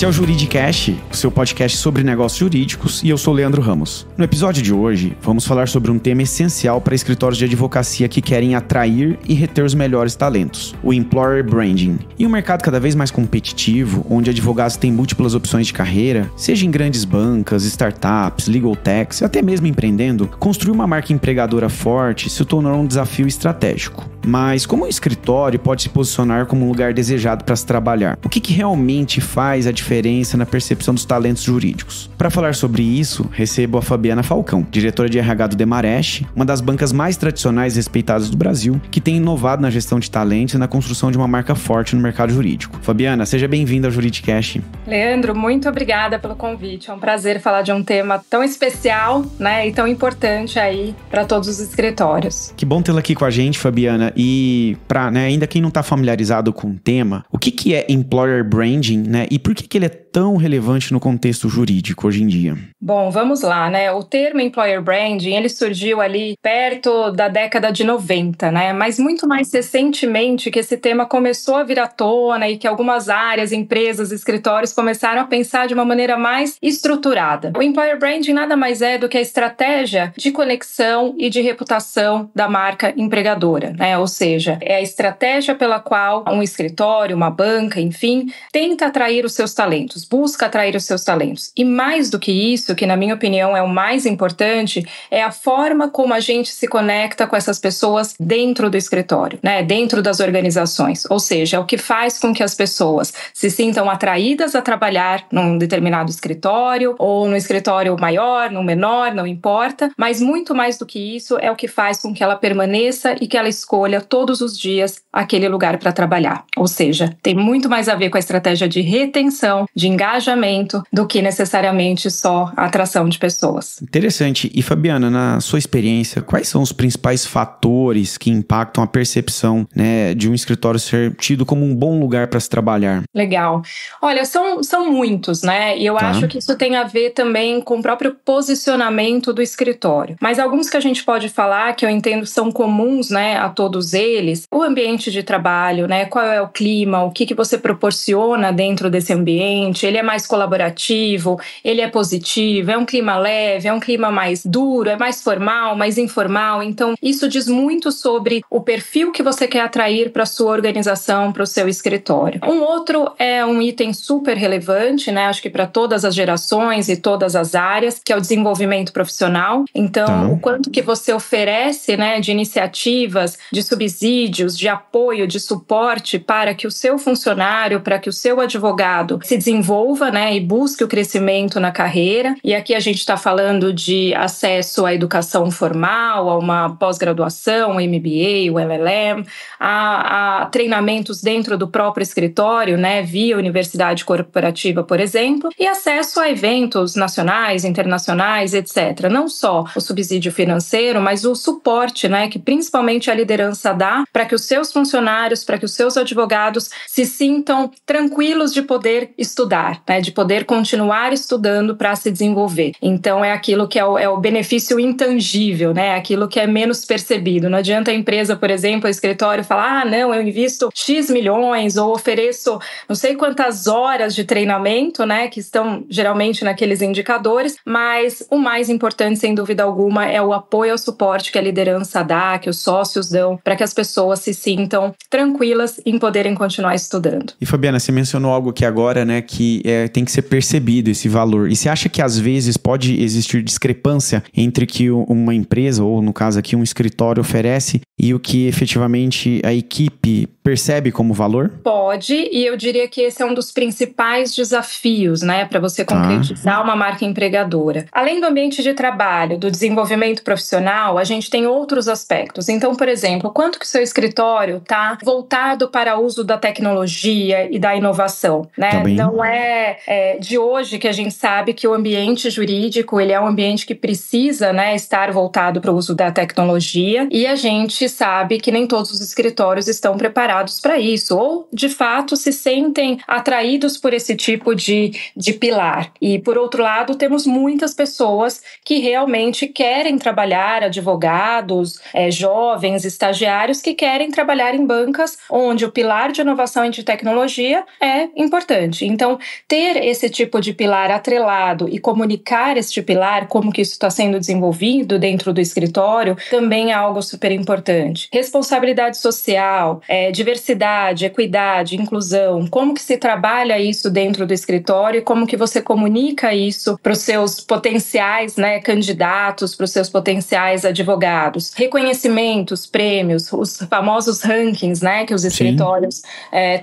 Este é o Juridicast, o seu podcast sobre negócios jurídicos, e eu sou Leandro Ramos. No episódio de hoje, vamos falar sobre um tema essencial para escritórios de advocacia que querem atrair e reter os melhores talentos, o Employer Branding. Em um mercado cada vez mais competitivo, onde advogados têm múltiplas opções de carreira, seja em grandes bancas, startups, legal techs, até mesmo empreendendo, construir uma marca empregadora forte se tornou um desafio estratégico. Mas como um escritório pode se posicionar como um lugar desejado para se trabalhar? O que realmente faz a diferença na percepção dos talentos jurídicos? Para falar sobre isso, recebo a Fabiana Falcão, diretora de RH do Demarest, uma das bancas mais tradicionais e respeitadas do Brasil, que tem inovado na gestão de talentos e na construção de uma marca forte no mercado jurídico. Fabiana, seja bem-vinda ao Juridicast. Leandro, muito obrigada pelo convite. É um prazer falar de um tema tão especial, né, e tão importante aí para todos os escritórios. Que bom tê-la aqui com a gente, Fabiana. E para, ainda quem não está familiarizado com o tema, o que é Employer Branding, né? E por que ele é tão relevante no contexto jurídico hoje em dia? Bom, vamos lá, né? O termo Employer Branding, ele surgiu ali perto da década de 90, né? Mas muito mais recentemente que esse tema começou a vir à tona e que algumas áreas, empresas, escritórios começaram a pensar de uma maneira mais estruturada. O Employer Branding nada mais é do que a estratégia de conexão e de reputação da marca empregadora, né? Ou seja, é a estratégia pela qual um escritório, uma banca, enfim, tenta atrair os seus talentos, busca atrair os seus talentos. E mais do que isso, que na minha opinião é o mais importante, é a forma como a gente se conecta com essas pessoas dentro do escritório, né? Dentro das organizações. Ou seja, é o que faz com que as pessoas se sintam atraídas a trabalhar num determinado escritório, ou no escritório maior, no menor, não importa, mas muito mais do que isso é o que faz com que ela permaneça e que ela escolha todos os dias aquele lugar para trabalhar. Ou seja, tem muito mais a ver com a estratégia de retenção, de engajamento, do que necessariamente só a atração de pessoas. Interessante. E Fabiana, na sua experiência, quais são os principais fatores que impactam a percepção, né, de um escritório ser tido como um bom lugar para se trabalhar? Legal. Olha, são muitos, né? E eu acho que isso tem a ver também com o próprio posicionamento do escritório. Mas alguns que a gente pode falar, que eu entendo são comuns, né, a todos eles, o ambiente de trabalho, né? Qual é o clima, o que você proporciona dentro desse ambiente, ele é mais colaborativo, ele é positivo, é um clima leve, é um clima mais duro, é mais formal, mais informal. Então, isso diz muito sobre o perfil que você quer atrair para a sua organização, para o seu escritório. Um outro é um item super relevante, né? Acho que para todas as gerações e todas as áreas, que é o desenvolvimento profissional. Então, o quanto que você oferece, né, de iniciativas, de subsídios, de apoio, de suporte para que o seu funcionário, para que o seu advogado se desenvolva, né, e busque o crescimento na carreira. E aqui a gente está falando de acesso à educação formal, a uma pós-graduação, o MBA, o LLM, a treinamentos dentro do próprio escritório, né, via universidade corporativa, por exemplo, e acesso a eventos nacionais, internacionais, etc. Não só o subsídio financeiro, mas o suporte, né, que principalmente a liderança dá para que os seus funcionários, para que os seus advogados se sintam tranquilos de poder estudar, né, de poder continuar estudando para se desenvolver. Então, é aquilo que é o benefício intangível, né, aquilo que é menos percebido. Não adianta a empresa, por exemplo, o escritório falar, não, eu invisto X milhões ou ofereço não sei quantas horas de treinamento, né, que estão geralmente naqueles indicadores, mas o mais importante, sem dúvida alguma, é o apoio ao suporte que a liderança dá, que os sócios dão, para que as pessoas se sintam tranquilas em poderem continuar estudando. E Fabiana, você mencionou algo aqui agora, né, que tem que ser percebido esse valor. E você acha que às vezes pode existir discrepância entre o que uma empresa, ou no caso aqui um escritório, oferece e o que efetivamente a equipe percebe como valor? Pode, e eu diria que esse é um dos principais desafios, né, para você concretizar uma marca empregadora. Além do ambiente de trabalho, do desenvolvimento profissional, a gente tem outros aspectos. Então, por exemplo, quanto que o seu escritório está voltado para o uso da tecnologia e da inovação, né? Não é de hoje que a gente sabe que o ambiente jurídico, ele é um ambiente que precisa, né, estar voltado para o uso da tecnologia, e a gente sabe que nem todos os escritórios estão preparados preparados para isso, ou de fato se sentem atraídos por esse tipo de pilar. E por outro lado, temos muitas pessoas que realmente querem trabalhar, advogados, jovens, estagiários que querem trabalhar em bancas onde o pilar de inovação e de tecnologia é importante. Então, ter esse tipo de pilar atrelado e comunicar este pilar, como que isso está sendo desenvolvido dentro do escritório, também é algo super importante. Responsabilidade social, diversidade, equidade, inclusão, como que se trabalha isso dentro do escritório e como que você comunica isso para os seus potenciais, né, candidatos, para os seus potenciais advogados. Reconhecimentos, prêmios, os famosos rankings, né, que os escritórios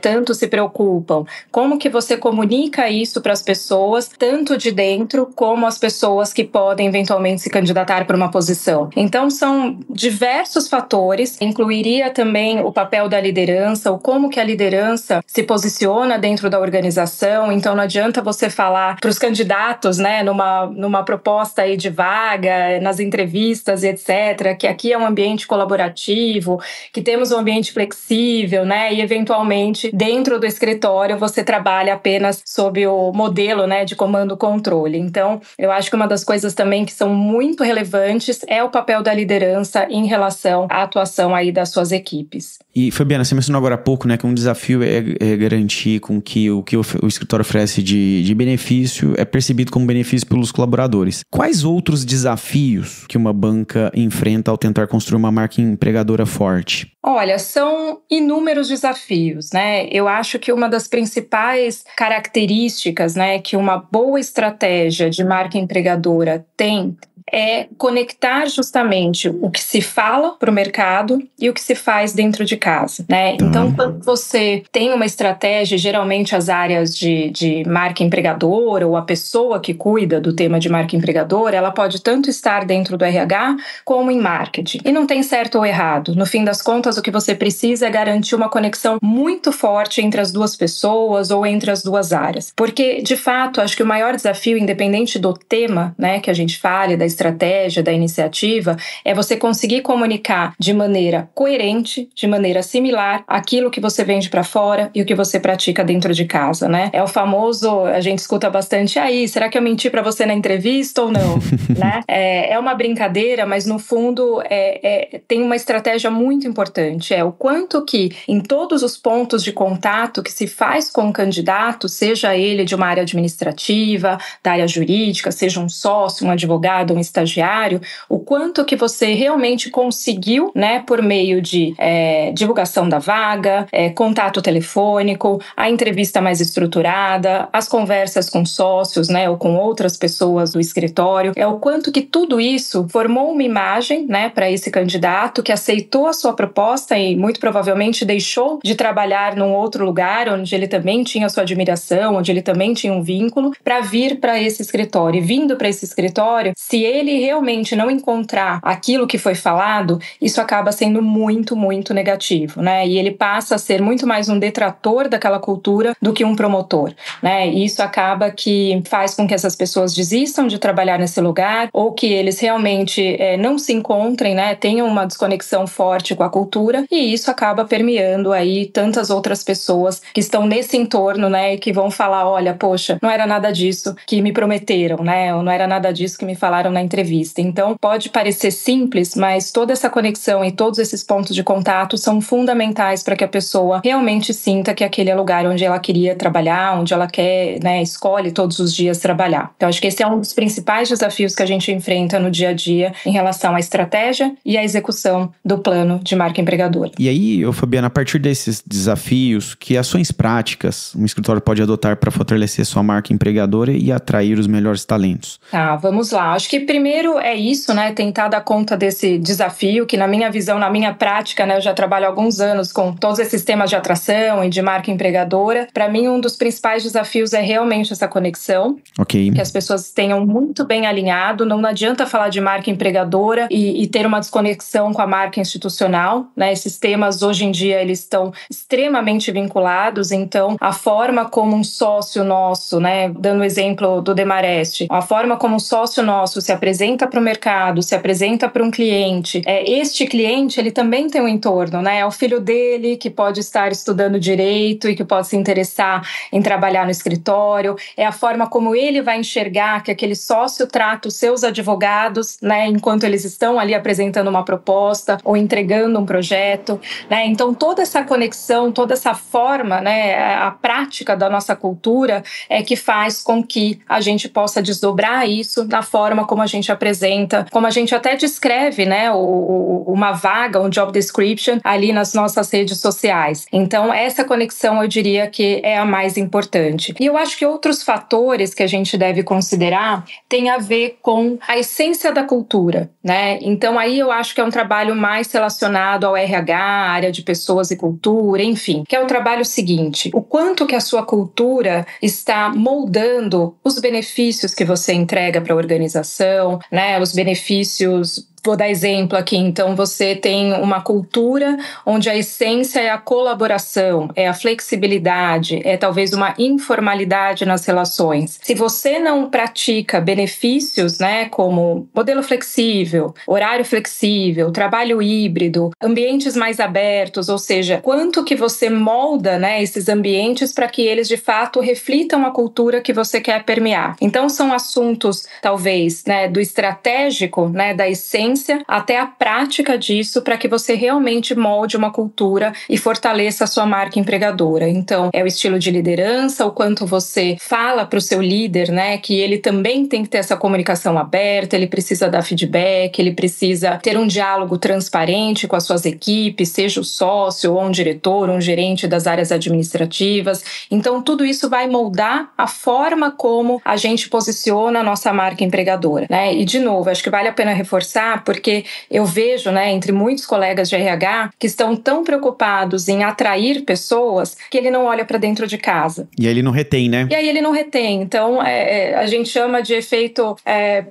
tanto se preocupam. Como que você comunica isso para as pessoas, tanto de dentro como as pessoas que podem eventualmente se candidatar para uma posição. Então, são diversos fatores, incluiria também o papel da liderança, o como que a liderança se posiciona dentro da organização. Então, não adianta você falar para os candidatos, né, numa proposta aí de vaga, nas entrevistas e etc., que aqui é um ambiente colaborativo, que temos um ambiente flexível, né, e eventualmente dentro do escritório você trabalha apenas sob o modelo, né, de comando-controle. Então, eu acho que uma das coisas também que são muito relevantes é o papel da liderança em relação à atuação aí das suas equipes. E, Fabiana, você mencionou agora há pouco, né, que um desafio é garantir com que o escritório oferece de benefício é percebido como benefício pelos colaboradores. Quais outros desafios que uma banca enfrenta ao tentar construir uma marca empregadora forte? Olha, são inúmeros desafios, né? Eu acho que uma das principais características, né, que uma boa estratégia de marca empregadora tem é conectar justamente o que se fala para o mercado e o que se faz dentro de casa, né? Então, quando você tem uma estratégia, geralmente as áreas de marca empregadora ou a pessoa que cuida do tema de marca empregadora, ela pode tanto estar dentro do RH como em marketing. E não tem certo ou errado. No fim das contas, o que você precisa é garantir uma conexão muito forte entre as duas pessoas ou entre as duas áreas. Porque, de fato, acho que o maior desafio, independente do tema, né, que a gente fale, da estratégia, da iniciativa, é você conseguir comunicar de maneira coerente, de maneira similar, aquilo que você vende para fora e o que você pratica dentro de casa, né? É o famoso, a gente escuta bastante aí, será que eu menti para você na entrevista ou não? Né? É uma brincadeira, mas no fundo tem uma estratégia muito importante, é o quanto que em todos os pontos de contato que se faz com o candidato, seja ele de uma área administrativa, da área jurídica, seja um sócio, um advogado, um estagiário, o quanto que você realmente conseguiu, né, por meio de divulgação da vaga, contato telefônico, a entrevista mais estruturada, as conversas com sócios, né, ou com outras pessoas do escritório, é o quanto que tudo isso formou uma imagem, né, para esse candidato que aceitou a sua proposta e muito provavelmente deixou de trabalhar num outro lugar onde ele também tinha sua admiração, onde ele também tinha um vínculo, para vir para esse escritório. E vindo para esse escritório, se ele realmente não encontrar aquilo que foi falado, isso acaba sendo muito, muito negativo, né? E ele passa a ser muito mais um detrator daquela cultura do que um promotor, né? E isso acaba que faz com que essas pessoas desistam de trabalhar nesse lugar ou que eles realmente não se encontrem, né? Tenham uma desconexão forte com a cultura e isso acaba permeando aí tantas outras pessoas que estão nesse entorno, né? E que vão falar, olha, poxa, não era nada disso que me prometeram, né? Ou não era nada disso que me falaram na entrevista. Então, pode parecer simples, mas toda essa conexão e todos esses pontos de contato são fundamentais para que a pessoa realmente sinta que aquele é o lugar onde ela queria trabalhar, onde ela quer, né, escolhe todos os dias trabalhar. Então, acho que esse é um dos principais desafios que a gente enfrenta no dia a dia em relação à estratégia e à execução do plano de marca empregadora. E aí, Fabiana, a partir desses desafios, que ações práticas um escritório pode adotar para fortalecer sua marca empregadora e atrair os melhores talentos? Tá, vamos lá. Acho que primeiro é isso, né? Tentar dar conta desse desafio, que na minha visão, na minha prática, né? Eu já trabalho há alguns anos com todos esses temas de atração e de marca empregadora. Para mim, um dos principais desafios é realmente essa conexão. Ok. Que as pessoas tenham muito bem alinhado. Não adianta falar de marca empregadora e ter uma desconexão com a marca institucional, né? Esses temas hoje em dia eles estão extremamente vinculados, então a forma como um sócio nosso, né, dando o exemplo do Demarest, a forma como um sócio nosso se apresenta para o mercado, se apresenta para um cliente, este cliente ele também tem um entorno, né? É o filho dele que pode estar estudando direito e que pode se interessar em trabalhar no escritório, é a forma como ele vai enxergar que aquele sócio trata os seus advogados, né, enquanto eles estão ali apresentando uma proposta ou entregando um projeto, né? Então toda essa conexão, toda essa forma, né, a prática da nossa cultura é que faz com que a gente possa desdobrar isso na forma como a gente apresenta, como a gente até descreve, né, uma vaga, um job description ali nas nossas redes sociais. Então essa conexão eu diria que é a mais importante. E eu acho que outros fatores que a gente deve considerar têm a ver com a essência da cultura, né? Então aí eu acho que é um trabalho mais relacionado ao RH, área de pessoas e cultura, enfim, que é o trabalho seguinte: o quanto que a sua cultura está moldando os benefícios que você entrega para a organização, né? Os benefícios. Vou dar exemplo aqui, então você tem uma cultura onde a essência é a colaboração, é a flexibilidade, é talvez uma informalidade nas relações. Se você não pratica benefícios, né, como modelo flexível, horário flexível, trabalho híbrido, ambientes mais abertos, ou seja, quanto que você molda, né, esses ambientes para que eles de fato reflitam a cultura que você quer permear. Então são assuntos talvez, né, do estratégico, né, da essência até a prática disso para que você realmente molde uma cultura e fortaleça a sua marca empregadora. Então, é o estilo de liderança, o quanto você fala para o seu líder, né, que ele também tem que ter essa comunicação aberta, ele precisa dar feedback, ele precisa ter um diálogo transparente com as suas equipes, seja o sócio ou um diretor, um gerente das áreas administrativas. Então, tudo isso vai moldar a forma como a gente posiciona a nossa marca empregadora, né? E, de novo, acho que vale a pena reforçar, porque eu vejo, né, entre muitos colegas de RH que estão tão preocupados em atrair pessoas que ele não olha para dentro de casa. E aí ele não retém, né? E aí ele não retém. Então, a gente chama de efeito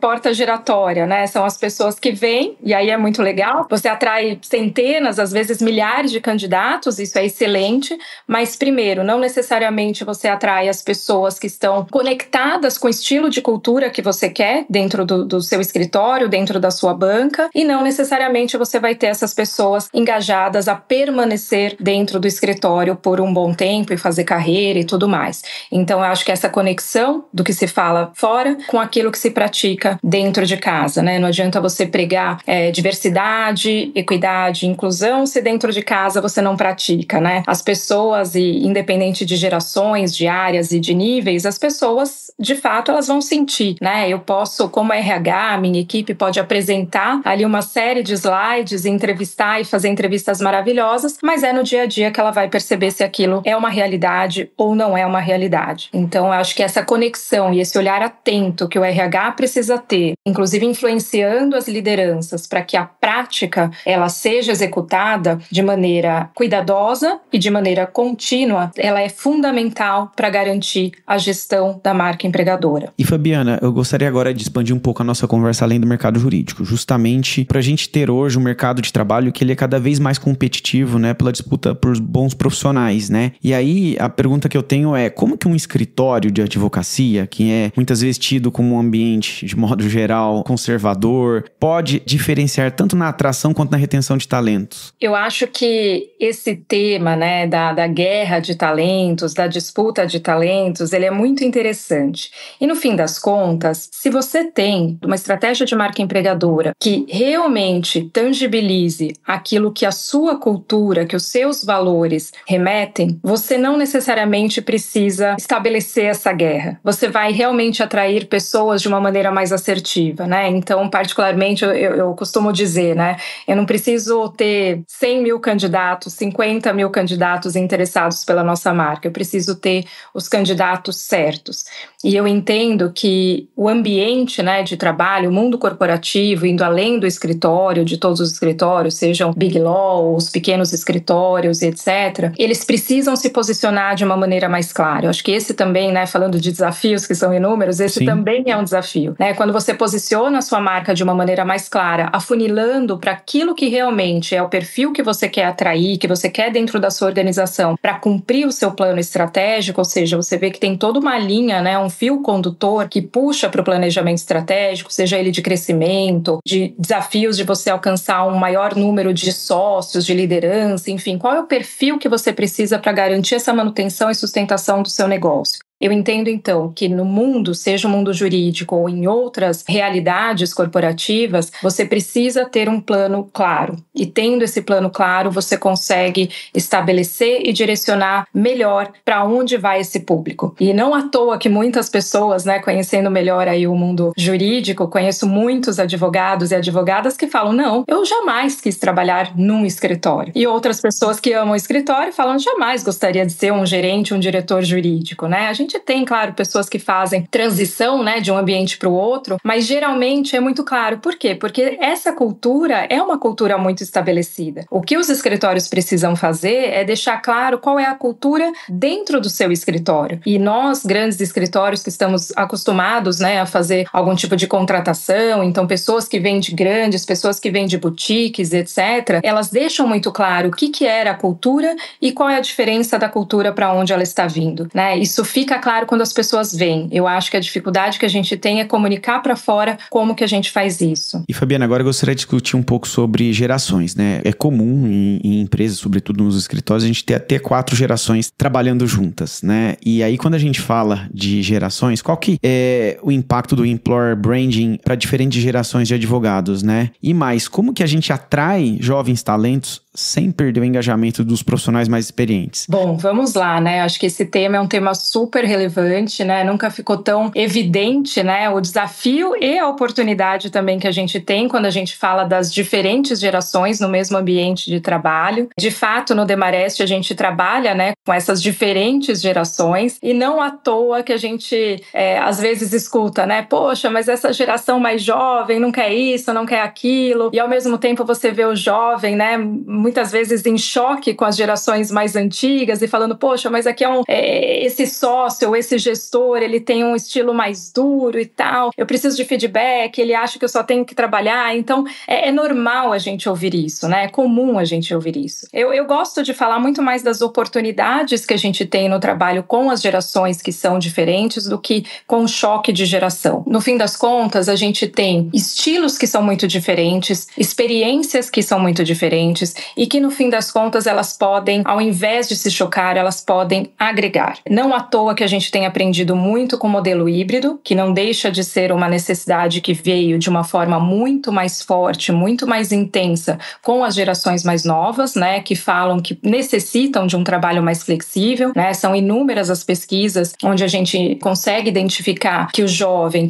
porta giratória, né? São as pessoas que vêm, e aí é muito legal. Você atrai centenas, às vezes milhares de candidatos, isso é excelente, mas primeiro, não necessariamente você atrai as pessoas que estão conectadas com o estilo de cultura que você quer dentro do seu escritório, dentro da sua banca, e não necessariamente você vai ter essas pessoas engajadas a permanecer dentro do escritório por um bom tempo e fazer carreira e tudo mais. Então, eu acho que essa conexão do que se fala fora com aquilo que se pratica dentro de casa, né? Não adianta você pregar diversidade, equidade, inclusão se dentro de casa você não pratica, né? As pessoas, e independente de gerações, de áreas e de níveis, as pessoas, de fato, elas vão sentir, né? Eu posso, como RH, a minha equipe pode apresentar ali uma série de slides, entrevistar e fazer entrevistas maravilhosas, mas é no dia a dia que ela vai perceber se aquilo é uma realidade ou não é uma realidade. Então, eu acho que essa conexão e esse olhar atento que o RH precisa ter, inclusive influenciando as lideranças para que a prática ela seja executada de maneira cuidadosa e de maneira contínua, ela é fundamental para garantir a gestão da marca empregadora. E Fabiana, eu gostaria agora de expandir um pouco a nossa conversa além do mercado jurídico, justamente para a gente ter hoje um mercado de trabalho que ele é cada vez mais competitivo, né, pela disputa por bons profissionais, né? E aí a pergunta que eu tenho é: como que um escritório de advocacia, que é muitas vezes tido como um ambiente de modo geral conservador, pode diferenciar tanto na atração quanto na retenção de talentos? Eu acho que esse tema, né, da guerra de talentos, da disputa de talentos, ele é muito interessante. E no fim das contas, se você tem uma estratégia de marca empregadora que realmente tangibilize aquilo que a sua cultura, que os seus valores remetem, você não necessariamente precisa estabelecer essa guerra. Você vai realmente atrair pessoas de uma maneira mais assertiva, né? Então, particularmente, eu costumo dizer, né? Eu não preciso ter 100 mil candidatos, 50 mil candidatos interessados pela nossa marca. Eu preciso ter os candidatos certos. E eu entendo que o ambiente, né, de trabalho, o mundo corporativo, indo além além do escritório, de todos os escritórios, sejam Big Law, os pequenos escritórios, etc., eles precisam se posicionar de uma maneira mais clara. Eu acho que esse também, né, falando de desafios que são inúmeros, esse Sim. também é um desafio, né? Quando você posiciona a sua marca de uma maneira mais clara, afunilando para aquilo que realmente é o perfil que você quer atrair, que você quer dentro da sua organização, para cumprir o seu plano estratégico, ou seja, você vê que tem toda uma linha, né, um fio condutor que puxa para o planejamento estratégico, seja ele de crescimento, de desafios de você alcançar um maior número de sócios, de liderança, enfim, qual é o perfil que você precisa para garantir essa manutenção e sustentação do seu negócio. Eu entendo, então, que no mundo, seja o mundo jurídico ou em outras realidades corporativas, você precisa ter um plano claro. E tendo esse plano claro, você consegue estabelecer e direcionar melhor para onde vai esse público. E não à toa que muitas pessoas, né, conhecendo melhor aí o mundo jurídico, conheço muitos advogados e advogadas que falam, não, eu jamais quis trabalhar num escritório. E outras pessoas que amam o escritório falam, jamais gostaria de ser um gerente, um diretor jurídico, né? A gente tem, claro, pessoas que fazem transição, né, de um ambiente para o outro, mas geralmente é muito claro. Por quê? Porque essa cultura é uma cultura muito estabelecida. O que os escritórios precisam fazer é deixar claro qual é a cultura dentro do seu escritório. E nós, grandes escritórios que estamos acostumados, né, a fazer algum tipo de contratação, então pessoas que vêm de grandes, pessoas que vêm de boutiques, etc., elas deixam muito claro o que era a cultura e qual é a diferença da cultura para onde ela está vindo, né? Isso fica claro quando as pessoas veem. Eu acho que a dificuldade que a gente tem é comunicar para fora como que a gente faz isso. E Fabiana, agora eu gostaria de discutir um pouco sobre gerações, né? É comum em empresas, sobretudo nos escritórios, a gente ter até 4 gerações trabalhando juntas, né? E aí quando a gente fala de gerações, qual que é o impacto do employer branding para diferentes gerações de advogados, né? E mais, como que a gente atrai jovens talentos sem perder o engajamento dos profissionais mais experientes? Bom, vamos lá, né? Acho que esse tema é um tema super relevante, né? Nunca ficou tão evidente, né? O desafio e a oportunidade também que a gente tem quando a gente fala das diferentes gerações no mesmo ambiente de trabalho. De fato, no Demarest a gente trabalha, né, com essas diferentes gerações e não à toa que a gente às vezes escuta, né? Poxa, mas essa geração mais jovem não quer isso, não quer aquilo. E ao mesmo tempo você vê o jovem, né, muitas vezes em choque com as gerações mais antigas e falando, poxa, mas aqui esse sócio ou esse gestor, ele tem um estilo mais duro e tal, eu preciso de feedback, ele acha que eu só tenho que trabalhar. Então, é normal a gente ouvir isso, né? É comum a gente ouvir isso. Eu gosto de falar muito mais das oportunidades que a gente tem no trabalho com as gerações que são diferentes do que com o choque de geração. No fim das contas, a gente tem estilos que são muito diferentes, experiências que são muito diferentes e que, no fim das contas, elas podem, ao invés de se chocar, elas podem agregar. Não à toa que a gente tem aprendido muito com o modelo híbrido, que não deixa de ser uma necessidade que veio de uma forma muito mais forte, muito mais intensa com as gerações mais novas, né, que falam que necessitam de um trabalho mais flexível, né? São inúmeras as pesquisas onde a gente consegue identificar que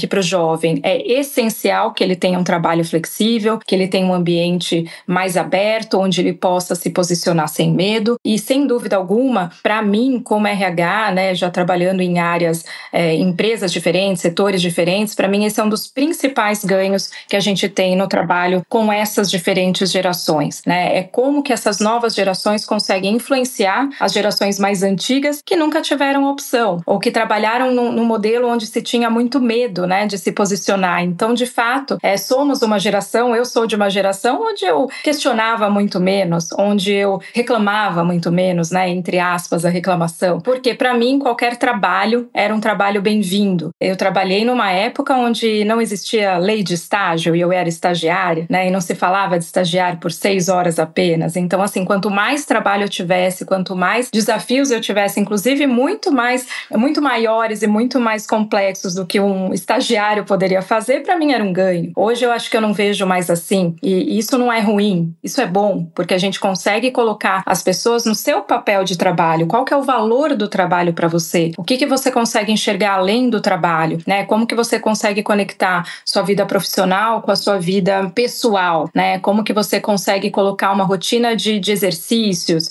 para o jovem é essencial que ele tenha um trabalho flexível, que ele tenha um ambiente mais aberto, onde ele possa se posicionar sem medo. E, sem dúvida alguma, para mim, como RH, né, já trabalhando em áreas, empresas diferentes, setores diferentes, para mim esse é um dos principais ganhos que a gente tem no trabalho com essas diferentes gerações, né? É como que essas novas gerações conseguem influenciar as gerações mais antigas que nunca tiveram opção ou que trabalharam num modelo onde se tinha muito medo, né, de se posicionar. Então, de fato, somos uma geração, eu sou de uma geração onde eu questionava muito menos, onde eu reclamava muito menos, né, entre aspas, a reclamação, porque para mim qualquer trabalho era um trabalho bem-vindo. Eu trabalhei numa época onde não existia lei de estágio e eu era estagiária, né, e não se falava de estagiário por 6 horas apenas. Então, assim, quanto mais trabalho eu tivesse, quanto mais desafios eu tivesse, inclusive muito maiores e muito mais complexos do que um estagiário poderia fazer, para mim era um ganho. Hoje eu acho que eu não vejo mais assim, e isso não é ruim, isso é bom, porque a gente consegue colocar as pessoas no seu papel de trabalho. Qual que é o valor do trabalho para você? O que você consegue enxergar além do trabalho, né? Como que você consegue conectar sua vida profissional com a sua vida pessoal, né? Como que você consegue colocar uma rotina de exercícios,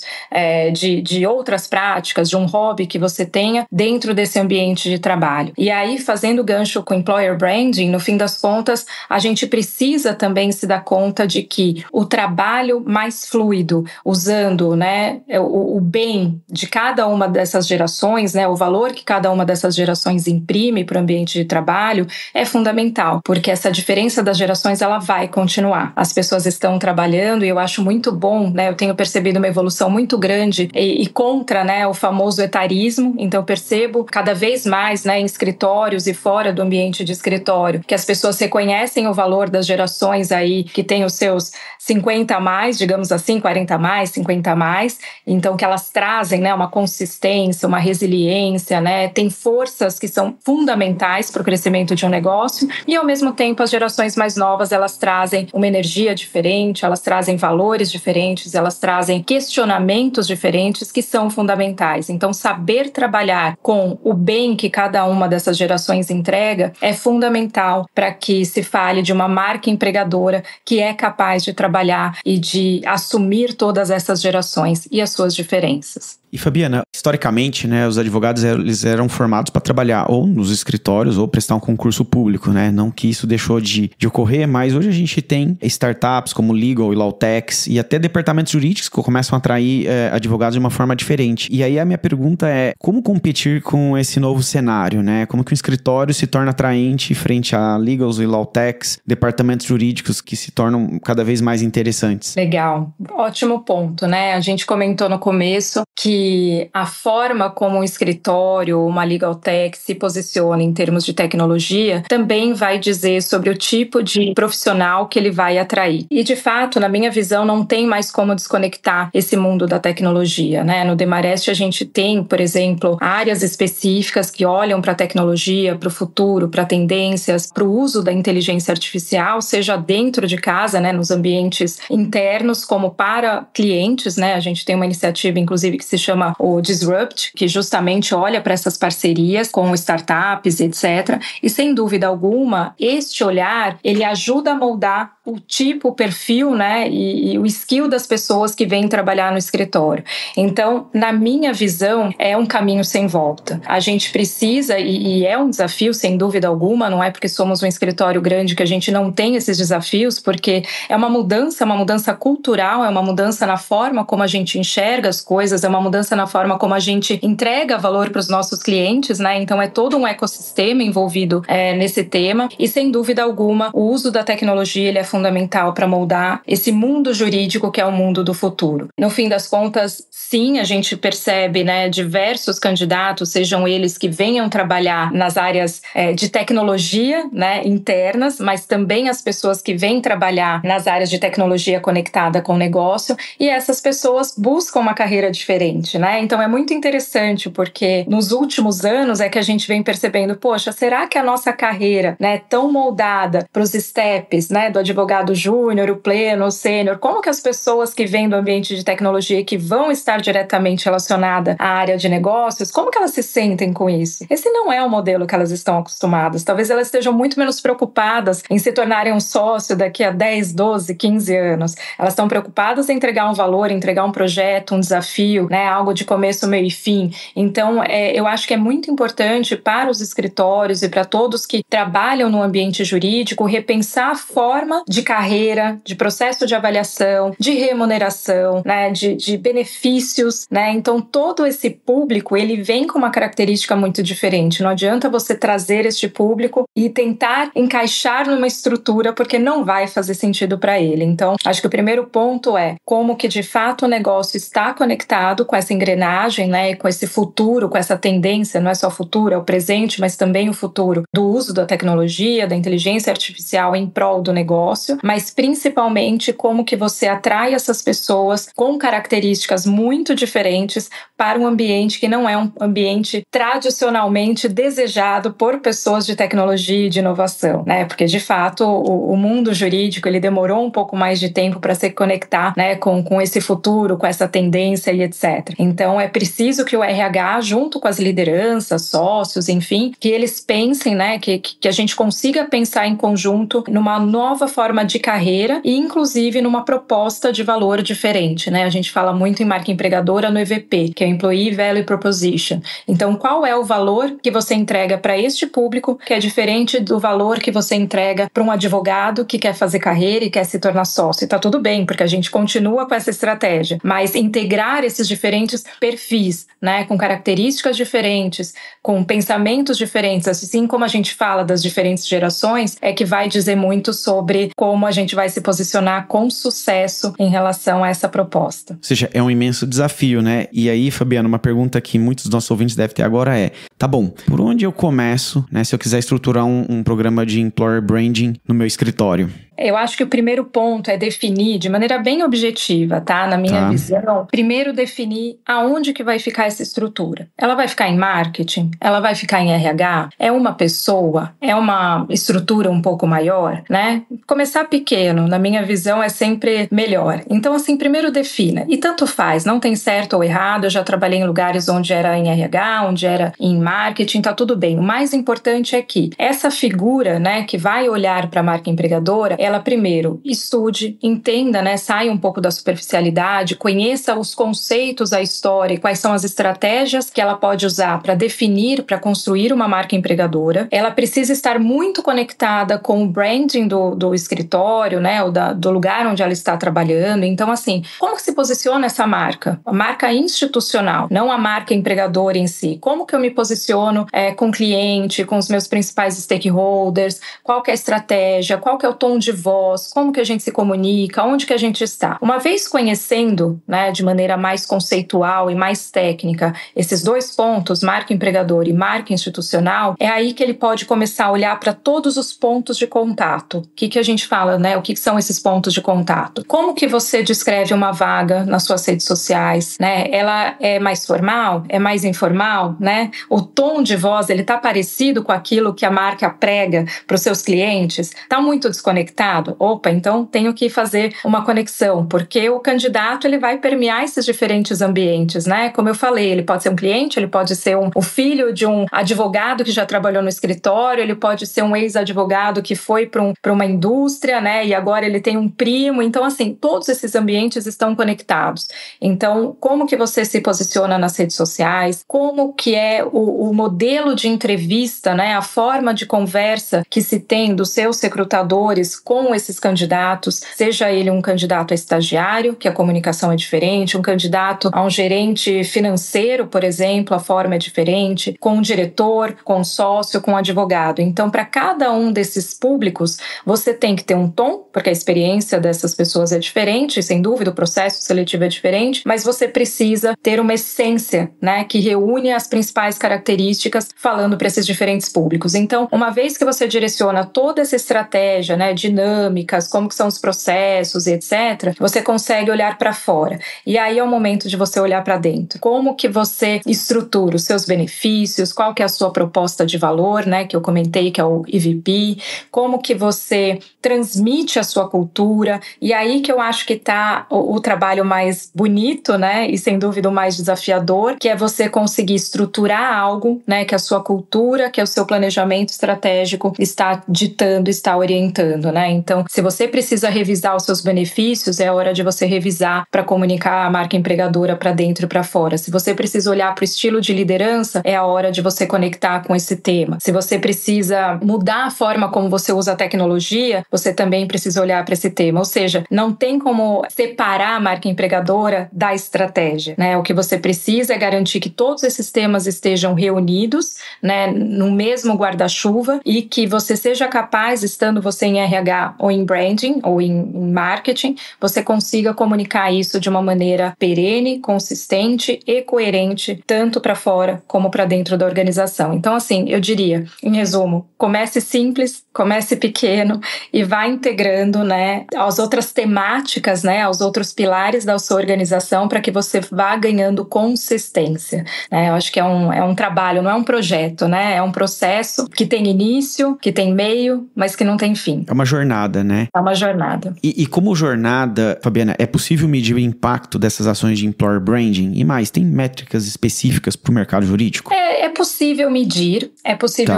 de outras práticas, de um hobby que você tenha dentro desse ambiente de trabalho. E aí, fazendo gancho com Employer Branding, no fim das contas, a gente precisa também se dar conta de que o trabalho mais fluido, usando, né, o bem de cada uma dessas gerações, né, o valor que cada uma dessas gerações imprime para o ambiente de trabalho é fundamental, porque essa diferença das gerações ela vai continuar. As pessoas estão trabalhando e eu acho muito bom, né, eu tenho percebido uma evolução muito grande e contra, né, o famoso etarismo. Então eu percebo cada vez mais, né, em escritórios e fora do ambiente de escritório, que as pessoas reconhecem o valor das gerações aí que têm os seus 50 a mais, digamos assim, 40 a mais, 50 a mais, então que elas trazem, né, uma consistência, uma resiliência, né, tem forças que são fundamentais para o crescimento de um negócio e ao mesmo tempo as gerações mais novas elas trazem uma energia diferente, elas trazem valores diferentes, elas trazem questionamentos diferentes que são fundamentais. Então saber trabalhar com o bem que cada uma dessas gerações entrega é fundamental para que se fale de uma marca empregadora que é capaz de trabalhar e de assumir todas essas gerações e as suas diferenças. E Fabiana, historicamente, né, os advogados eles eram formados para trabalhar ou nos escritórios ou prestar um concurso público, né? Não que isso deixou de ocorrer, mas hoje a gente tem startups como Legal e Lawtechs e até departamentos jurídicos que começam a atrair advogados de uma forma diferente. E aí a minha pergunta é, como competir com esse novo cenário, né? Como que um escritório se torna atraente frente a Legals e Lawtechs, departamentos jurídicos que se tornam cada vez mais interessantes? Legal, ótimo ponto, né? A gente comentou no começo que a forma como um escritório ou uma legal tech se posiciona em termos de tecnologia também vai dizer sobre o tipo de profissional que ele vai atrair. E, de fato, na minha visão, não tem mais como desconectar esse mundo da tecnologia, né? No Demarest, a gente tem, por exemplo, áreas específicas que olham para a tecnologia, para o futuro, para tendências, para o uso da inteligência artificial, seja dentro de casa, né, nos ambientes internos, como para clientes, né? A gente tem uma iniciativa, inclusive, que se chama o Disrupt, que justamente olha para essas parcerias com startups, etc. E, sem dúvida alguma, este olhar, ele ajuda a moldar o tipo, o perfil, né, e o skill das pessoas que vêm trabalhar no escritório. Então, na minha visão, é um caminho sem volta. A gente precisa, e é um desafio, sem dúvida alguma, não é porque somos um escritório grande que a gente não tem esses desafios, porque é uma mudança cultural, é uma mudança na forma como a gente enxerga as coisas, é uma mudança na forma como a gente entrega valor para os nossos clientes, né? Então é todo um ecossistema envolvido nesse tema e, sem dúvida alguma, o uso da tecnologia ele é fundamental para moldar esse mundo jurídico que é o mundo do futuro. No fim das contas, sim, a gente percebe, né, diversos candidatos, sejam eles que venham trabalhar nas áreas de tecnologia, né, internas, mas também as pessoas que vêm trabalhar nas áreas de tecnologia conectada com o negócio, e essas pessoas buscam uma carreira diferente, né? Então é muito interessante porque nos últimos anos é que a gente vem percebendo, poxa, será que a nossa carreira, né, tão moldada para os steps, né, do advogado júnior, o pleno, o sênior, como que as pessoas que vêm do ambiente de tecnologia e que vão estar diretamente relacionadas à área de negócios, como que elas se sentem com isso? Esse não é o modelo que elas estão acostumadas. Talvez elas estejam muito menos preocupadas em se tornarem um sócio daqui a 10, 12, 15 anos. Elas estão preocupadas em entregar um valor, entregar um projeto, um desafio, né, algo de começo, meio e fim. Então, eu acho que é muito importante para os escritórios e para todos que trabalham no ambiente jurídico repensar a forma de carreira, de processo de avaliação, de remuneração, né, de benefícios, né? Então, todo esse público, ele vem com uma característica muito diferente. Não adianta você trazer este público e tentar encaixar numa estrutura, porque não vai fazer sentido para ele. Então, acho que o primeiro ponto é como que, de fato, o negócio está conectado com essa engrenagem, né, e com esse futuro, com essa tendência, não é só o futuro, é o presente, mas também o futuro do uso da tecnologia, da inteligência artificial em prol do negócio. negócio, mas principalmente como que você atrai essas pessoas com características muito diferentes para um ambiente que não é um ambiente tradicionalmente desejado por pessoas de tecnologia e de inovação, né? Porque, de fato, o mundo jurídico, ele demorou um pouco mais de tempo para se conectar, né, com esse futuro, com essa tendência e etc. Então, é preciso que o RH, junto com as lideranças, sócios, enfim, que eles pensem, né, que a gente consiga pensar em conjunto numa nova forma de carreira e, inclusive, numa proposta de valor diferente, né? A gente fala muito em marca empregadora no EVP, que é o Employee Value Proposition. Então, qual é o valor que você entrega para este público que é diferente do valor que você entrega para um advogado que quer fazer carreira e quer se tornar sócio? E tá tudo bem, porque a gente continua com essa estratégia, mas integrar esses diferentes perfis, né, com características diferentes, com pensamentos diferentes, assim como a gente fala das diferentes gerações, é que vai dizer muito sobre como a gente vai se posicionar com sucesso em relação a essa proposta. Ou seja, é um imenso desafio, né? E aí, Fabiana, uma pergunta que muitos dos nossos ouvintes devem ter agora é, tá bom, por onde eu começo, né, se eu quiser estruturar um programa de Employer Branding no meu escritório? Eu acho que o primeiro ponto é definir de maneira bem objetiva, tá? Na minha visão, primeiro definir aonde que vai ficar essa estrutura. Ela vai ficar em marketing? Ela vai ficar em RH? É uma pessoa? É uma estrutura um pouco maior, né? Começar pequeno, na minha visão, é sempre melhor. Então, assim, primeiro defina. E tanto faz, não tem certo ou errado. Eu já trabalhei em lugares onde era em RH, onde era em marketing, tá tudo bem. O mais importante é que essa figura, né, que vai olhar para a marca empregadora, ela primeiro estude, entenda, né, saia um pouco da superficialidade, conheça os conceitos, a história e quais são as estratégias que ela pode usar para definir, para construir uma marca empregadora. Ela precisa estar muito conectada com o branding do escritório, né, ou do lugar onde ela está trabalhando. Então, assim, como que se posiciona essa marca? A marca institucional, não a marca empregadora em si. Como que eu me posiciono com o cliente, com os meus principais stakeholders? Qual que é a estratégia? Qual que é o tom de voz? Como que a gente se comunica? Onde que a gente está? Uma vez conhecendo, né, de maneira mais conceitual e mais técnica esses dois pontos, marca empregadora e marca institucional, é aí que ele pode começar a olhar para todos os pontos de contato. O que a gente fala, né? O que são esses pontos de contato? Como que você descreve uma vaga nas suas redes sociais, né? Ela é mais formal? É mais informal, né? O tom de voz, ele tá parecido com aquilo que a marca prega para os seus clientes? Tá muito desconectado? Opa, então tenho que fazer uma conexão, porque o candidato, ele vai permear esses diferentes ambientes, né? Como eu falei, ele pode ser um cliente, ele pode ser o filho de um advogado que já trabalhou no escritório, ele pode ser um ex-advogado que foi para uma indústria, né? E agora ele tem um primo. Então, assim, todos esses ambientes estão conectados. Então, como que você se posiciona nas redes sociais? Como que é o modelo de entrevista, né? A forma de conversa que se tem dos seus recrutadores com esses candidatos, seja ele um candidato a estagiário, que a comunicação é diferente, um candidato a um gerente financeiro, por exemplo, a forma é diferente, com um diretor, com um sócio, com um advogado. Então, para cada um desses públicos, você tem que ter um tom, porque a experiência dessas pessoas é diferente, sem dúvida, o processo seletivo é diferente, mas você precisa ter uma essência, né, que reúne as principais características falando para esses diferentes públicos. Então, uma vez que você direciona toda essa estratégia, né, dinâmicas, como que são os processos, etc., você consegue olhar para fora. E aí é o momento de você olhar para dentro. Como que você estrutura os seus benefícios, qual que é a sua proposta de valor, né, que eu comentei, que é o EVP, como que você transmite a sua cultura, e aí que eu acho que está o trabalho mais bonito, né, e sem dúvida o mais desafiador, que é você conseguir estruturar algo, né, que a sua cultura, que é o seu planejamento estratégico está ditando, está orientando, né? Então, se você precisa revisar os seus benefícios, é hora de você revisar para comunicar a marca empregadora para dentro e para fora. Se você precisa olhar para o estilo de liderança, é a hora de você conectar com esse tema. Se você precisa mudar a forma como você usa a tecnologia, você também precisa olhar para esse tema. Ou seja, não tem como separar a marca empregadora da estratégia, né? O que você precisa é garantir que todos esses temas estejam reunidos, né, no mesmo guarda-chuva e que você seja capaz, estando você em RH ou em branding ou em marketing, você consiga comunicar isso de uma maneira perene, consistente e coerente, tanto para fora como para dentro da organização. Então, assim, eu diria, em resumo, comece simples, comece pequeno e vá integrando, né, as outras temáticas, né, os outros pilares da sua organização para que você vá ganhando consistência. Eu acho que é um trabalho, não é um projeto, né? É um processo que tem início, que tem meio, mas que não tem fim. É uma jornada, né? É uma jornada. E como jornada, Fabiana, é possível medir o impacto dessas ações de employer branding? E mais, tem métricas específicas para o mercado jurídico? É possível medir,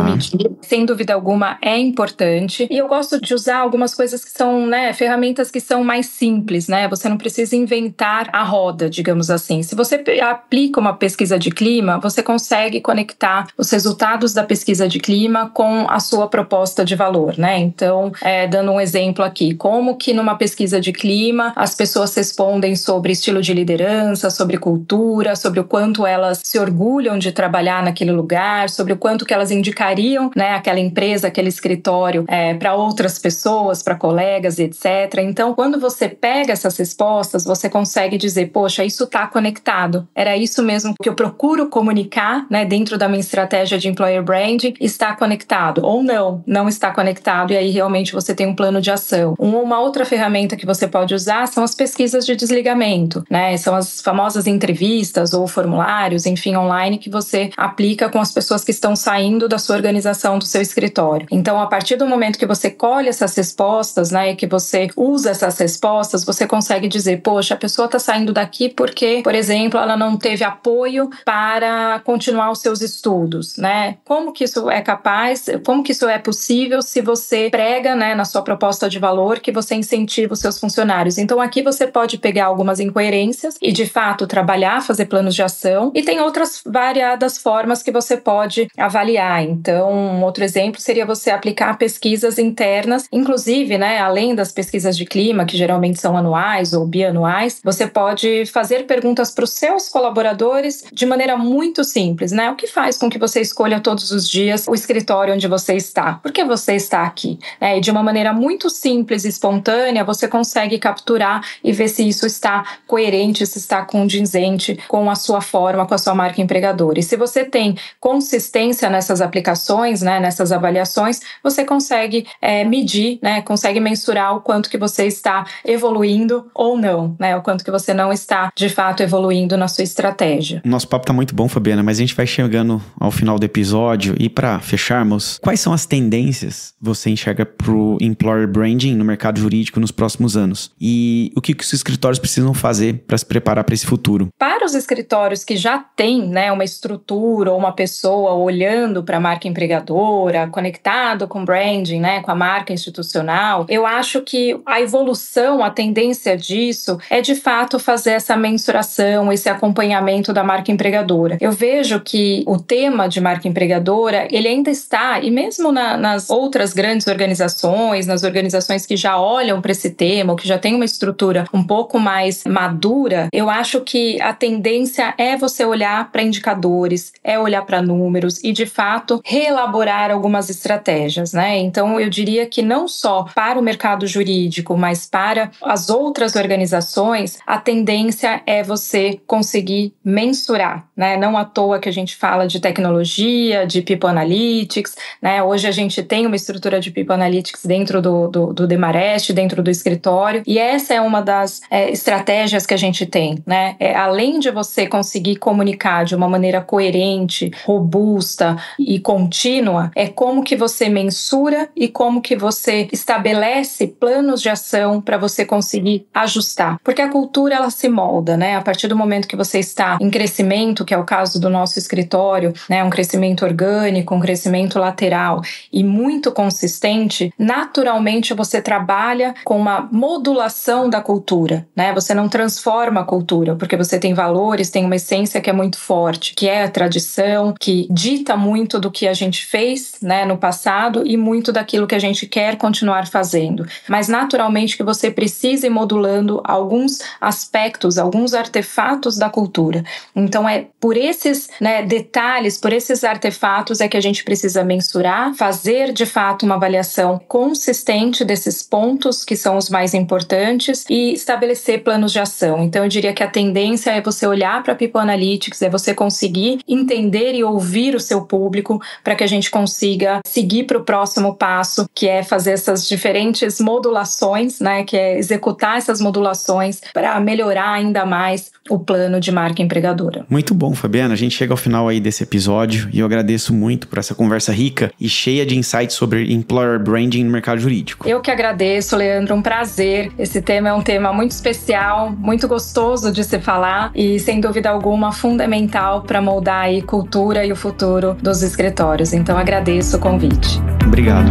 medir. Sem dúvida alguma, é importante. E eu gosto de usar algumas coisas que são, né, ferramentas que são mais simples, né? Você não precisa inventar a roda, digamos assim. Se você aplica uma pesquisa de clima, você consegue conectar os resultados da pesquisa de clima com a sua proposta de valor, né? Então, dando um exemplo aqui, como que numa pesquisa de clima as pessoas respondem sobre estilo de liderança, sobre cultura, sobre o quanto elas se orgulham de trabalhar naquele lugar, sobre o quanto que elas indicariam, né, aquela empresa, aquele escritório para outras pessoas, para colegas, etc. Então, quando você pega essas respostas, você consegue dizer, poxa, isso está conectado. Era isso mesmo que eu procuro comunicar, né, dentro da minha estratégia de employer branding, está conectado. Ou não está conectado, e aí realmente você tem um plano de ação. Uma outra ferramenta que você pode usar são as pesquisas de desligamento, né? São as famosas entrevistas ou formulários, enfim, online, que você aplica com as pessoas que estão saindo da sua organização, do seu escritório. Então, a partir do momento que você colhe essas respostas, né, e que você usa essas respostas, você consegue dizer, poxa, a pessoa está saindo daqui porque, por exemplo, ela não teve apoio para continuar os seus estudos, né? Como que isso é capaz, como que isso é possível se você prega, né, na sua proposta de valor que você incentiva os seus funcionários? Então, aqui você pode pegar algumas incoerências e, de fato, trabalhar, fazer planos de ação, e tem outras variadas formas que você pode avaliar. Então, um outro exemplo seria você aplicar pesquisas internas, inclusive, né, além das pesquisas de clima, que geralmente são anuais ou bianuais, você pode fazer perguntas para os seus colaboradores de maneira muito simples, né? O que faz com que você escolha todos os dias o escritório onde você está? Por que você está aqui? E de uma maneira muito simples e espontânea, você consegue capturar e ver se isso está coerente, se está condizente com a sua forma, com a sua marca empregadora. E se você tem consistência nessas aplicações, né, nessas avaliações, você consegue medir, né, consegue mensurar o quanto que você está evoluindo ou não, né, o quanto que você não está, de fato, evoluindo na sua estratégia. Nosso papo tá muito bom, Fabiana, mas a gente vai chegando ao final do episódio e para fecharmos, quais são as tendências você enxerga pro employer branding no mercado jurídico nos próximos anos? E o que os escritórios precisam fazer para se preparar para esse futuro? Para os escritórios que já têm, né, uma estrutura ou uma pessoa olhando para a marca empregadora, conectado com branding, né, com a marca institucional, eu acho que a evolução, a tendência disso é de fato fazer essa mensuração, esse acompanhamento da marca empregadora. Eu vejo que o tema de marca empregadora, ele ainda está, e mesmo nas outras grandes organizações, nas organizações que já olham para esse tema, ou que já tem uma estrutura um pouco mais madura, eu acho que a tendência é você olhar para indicadores, é olhar para números e, de fato, reelaborar algumas estratégias, né? Então, eu diria que não só para o mercado jurídico, mas para as outras organizações, a tendência é você conseguir mensurar, né? Não à toa que a gente fala de tecnologia, de People Analytics, né? Hoje a gente tem uma estrutura de People Analytics dentro do Demarest, dentro do escritório, e essa é uma das estratégias que a gente tem, né? Além de você conseguir comunicar de uma maneira coerente, robusta e contínua, é como que você mensura e como que você estabelece planos de ação para você conseguir ajustar. Porque a cultura, ela se molda, né? A partir do momento que você está em crescimento, que é o caso do nosso escritório, né? Um crescimento orgânico, um crescimento lateral e muito consistente, naturalmente você trabalha com uma modulação da cultura, né? Você não transforma a cultura, porque você tem valores, tem uma essência que é muito forte, que é a tradição, que dita muito do que a gente fez, né, no passado e muito daquilo que a gente quer continuar fazendo. Mas naturalmente que você precisa ir modulando alguns aspectos, alguns artefatos da cultura. Então é por esses, né, detalhes, por esses artefatos é que a gente precisa mensurar, fazer de fato uma avaliação consistente desses pontos que são os mais importantes e estabelecer planos de ação. Então eu diria que a tendência é você olhar para a People Analytics, é você conseguir entender e ouvir o seu público para que a gente consiga seguir para o próximo passo, que é fazer essas diferentes modulações, né, que é executar essas modulações para melhorar ainda mais o plano de marca empregadora. Muito bom, Fabiana. A gente chega ao final aí desse episódio e eu agradeço muito por essa conversa rica e cheia de insights sobre employer branding no mercado jurídico. Eu que agradeço, Leandro. Um prazer. Esse tema é um tema muito especial, muito gostoso de se falar e, sem dúvida alguma, fundamental para moldar aí cultura e o futuro dos escritórios. Então, agradeço o convite. Obrigado.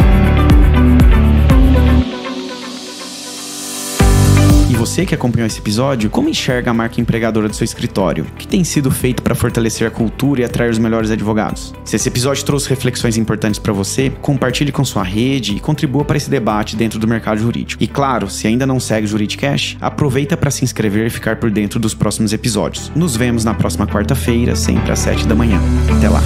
E você que acompanhou esse episódio, como enxerga a marca empregadora do seu escritório? O que tem sido feito para fortalecer a cultura e atrair os melhores advogados? Se esse episódio trouxe reflexões importantes para você, compartilhe com sua rede e contribua para esse debate dentro do mercado jurídico. E claro, se ainda não segue o Juridicast, aproveita para se inscrever e ficar por dentro dos próximos episódios. Nos vemos na próxima quarta-feira, sempre às 7 da manhã. Até lá!